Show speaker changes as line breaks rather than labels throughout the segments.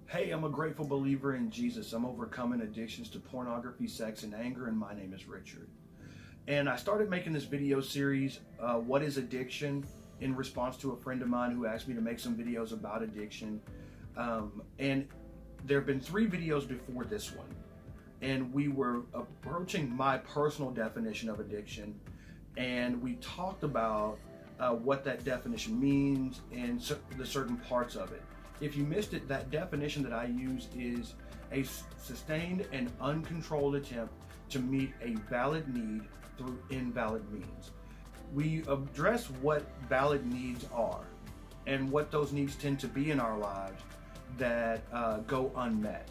Hey, I'm a grateful believer in Jesus. I'm overcoming addictions to pornography, sex, and anger, and my name is Richard. And I started making this video series, What is Addiction?, in response to a friend of mine who asked me to make some videos about addiction. And there have been 3 videos before this one. And we were approaching my personal definition of addiction. And we talked about what that definition means and the certain parts of it. If you missed it, that definition that I use is a sustained and uncontrolled attempt to meet a valid need through invalid means. We address what valid needs are and what those needs tend to be in our lives that go unmet.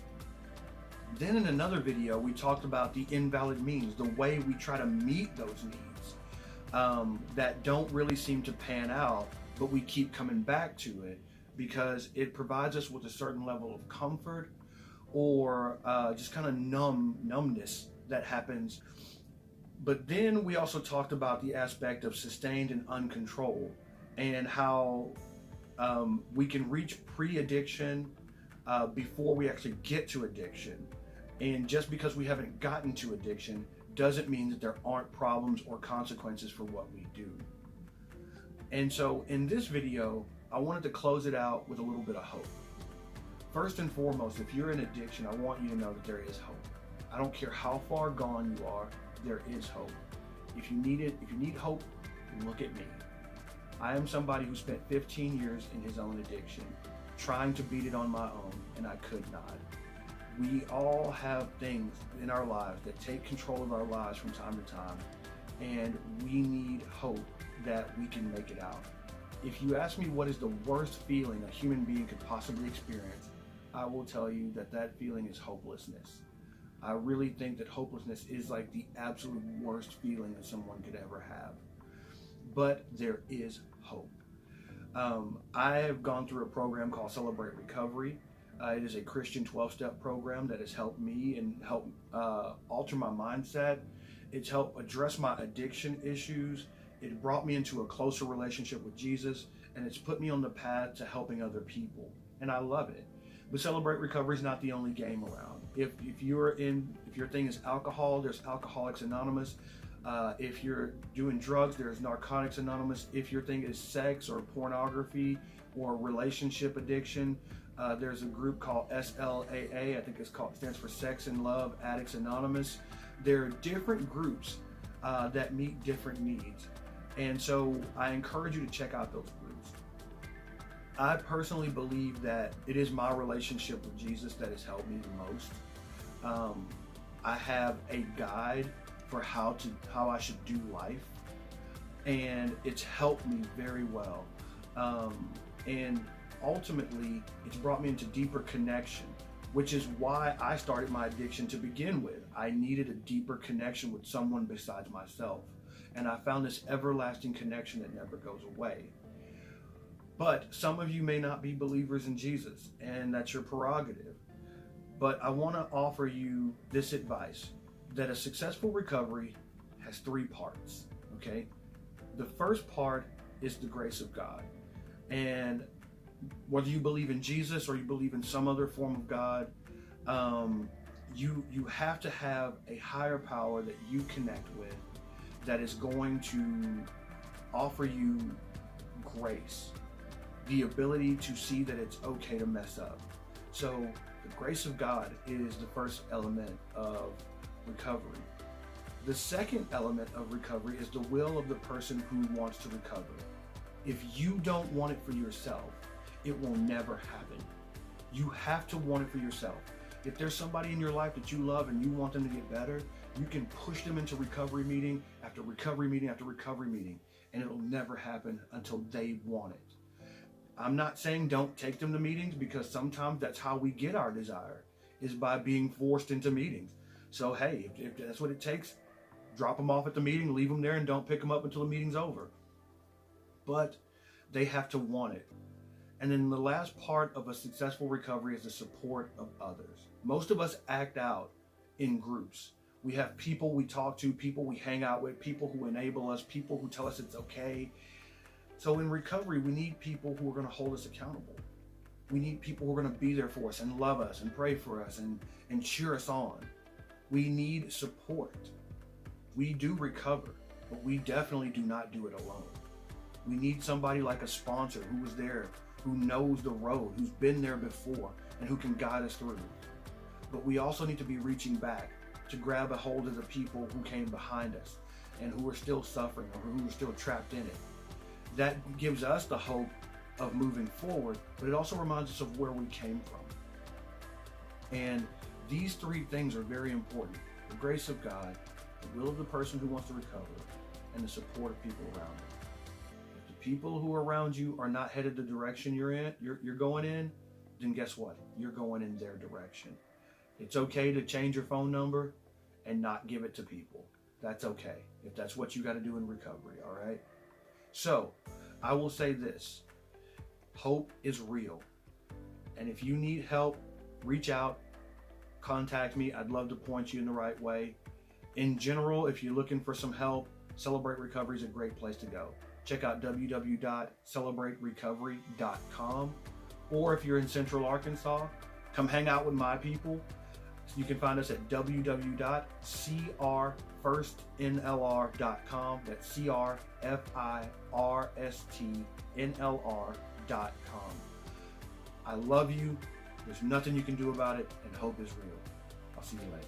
Then in another video, we talked about the invalid means, the way we try to meet those needs that don't really seem to pan out, but we keep coming back to it because it provides us with a certain level of comfort or just kind of numbness that happens. But then we also talked about the aspect of sustained and uncontrolled and how we can reach pre-addiction before we actually get to addiction. And just because we haven't gotten to addiction doesn't mean that there aren't problems or consequences for what we do. And so in this video, I wanted to close it out with a little bit of hope. First and foremost, if you're in addiction, I want you to know that there is hope. I don't care how far gone you are, there is hope. If you need hope, look at me. I am somebody who spent 15 years in his own addiction, trying to beat it on my own, and I could not. We all have things in our lives that take control of our lives from time to time, and we need hope that we can make it out. If you ask me what is the worst feeling a human being could possibly experience, I will tell you that that feeling is hopelessness. I really think that hopelessness is like the absolute worst feeling that someone could ever have. But there is hope. I have gone through a program called Celebrate Recovery. It is a Christian 12-step program that has helped me and helped alter my mindset. It's helped address my addiction issues. It brought me into a closer relationship with Jesus, and it's put me on the path to helping other people, and I love it. But Celebrate Recovery is not the only game around. If your thing is alcohol, there's Alcoholics Anonymous. If you're doing drugs, there's Narcotics Anonymous. If your thing is sex or pornography or relationship addiction, there's a group called SLAA. I think it stands for Sex and Love Addicts Anonymous. There are different groups that meet different needs. And so I encourage you to check out those groups. I personally believe that it is my relationship with Jesus that has helped me the most. I have a guide for how I should do life, and it's helped me very well. And ultimately, it's brought me into deeper connection, which is why I started my addiction to begin with. I needed a deeper connection with someone besides myself. And I found this everlasting connection that never goes away. But some of you may not be believers in Jesus, and that's your prerogative. But I want to offer you this advice, that a successful recovery has 3 parts, okay? The first part is the grace of God. And whether you believe in Jesus or you believe in some other form of God, you have to have a higher power that you connect with that is going to offer you grace, the ability to see that it's okay to mess up. So the grace of God is the first element of recovery. The second element of recovery is the will of the person who wants to recover. If you don't want it for yourself, it will never happen. You have to want it for yourself. If there's somebody in your life that you love and you want them to get better, you can push them into recovery meeting after recovery meeting after recovery meeting, and it'll never happen until they want it. I'm not saying don't take them to meetings, because sometimes that's how we get our desire, is by being forced into meetings. So hey, if that's what it takes, drop them off at the meeting, leave them there, and don't pick them up until the meeting's over. But they have to want it. And then the last part of a successful recovery is the support of others. Most of us act out in groups. We have people we talk to, people we hang out with, people who enable us, people who tell us it's okay. So in recovery, we need people who are going to hold us accountable. We need people who are going to be there for us and love us and pray for us and cheer us on. We need support. We do recover, but we definitely do not do it alone. We need somebody like a sponsor who was there, who knows the road, who's been there before, and who can guide us through. But we also need to be reaching back to grab a hold of the people who came behind us and who are still suffering or who are still trapped in it. That gives us the hope of moving forward, but it also reminds us of where we came from. And these three things are very important: the grace of God, the will of the person who wants to recover, and the support of people around them. If the people who are around you are not headed the direction you're going in, then guess what? You're going in their direction. It's okay to change your phone number and not give it to people. That's okay, if that's what you got to do in recovery, all right? So, I will say this: hope is real. And if you need help, reach out, contact me. I'd love to point you in the right way. In general, if you're looking for some help, Celebrate Recovery is a great place to go. Check out www.celebraterecovery.com. Or if you're in Central Arkansas, come hang out with my people. You can find us at www.crfirstnlr.com. That's CRFIRSTNLR.com. I love you. There's nothing you can do about it, and hope is real. I'll see you later.